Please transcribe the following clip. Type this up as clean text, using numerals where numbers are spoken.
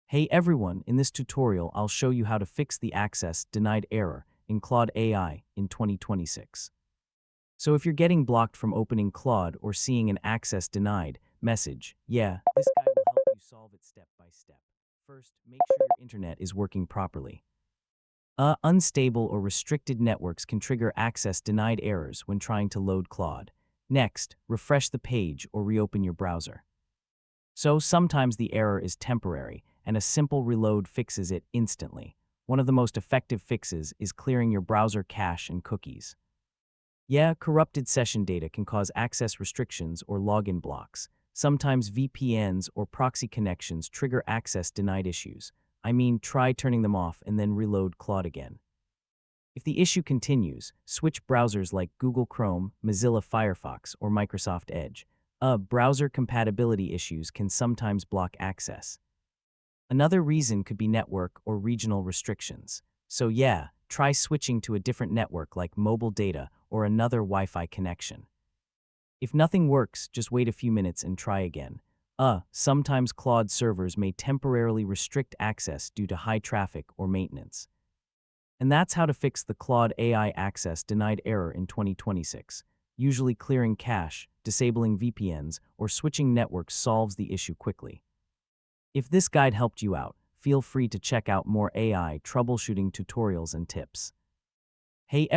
Hey everyone, in this tutorial I'll show you how to fix the access denied error in Claude AI in 2026. So if you're getting blocked from opening Claude or seeing an access denied message, this guide will help you solve it step by step. First, make sure your internet is working properly. Unstable or restricted networks can trigger access denied errors when trying to load Claude. Next, refresh the page or reopen your browser. So sometimes the error is temporary, and a simple reload fixes it instantly. One of the most effective fixes is clearing your browser cache and cookies. Corrupted session data can cause access restrictions or login blocks. Sometimes VPNs or proxy connections trigger access denied issues. Try turning them off and then reload Claude again. If the issue continues, switch browsers like Google Chrome, Mozilla Firefox, or Microsoft Edge. Browser compatibility issues can sometimes block access. Another reason could be network or regional restrictions. So try switching to a different network like mobile data or another Wi-Fi connection. If nothing works, just wait a few minutes and try again. Sometimes Claude servers may temporarily restrict access due to high traffic or maintenance. And that's how to fix the Claude AI Access Denied error in 2026. Usually clearing cache, disabling VPNs, or switching networks solves the issue quickly. If this guide helped you out, feel free to check out more AI troubleshooting tutorials and tips. Hey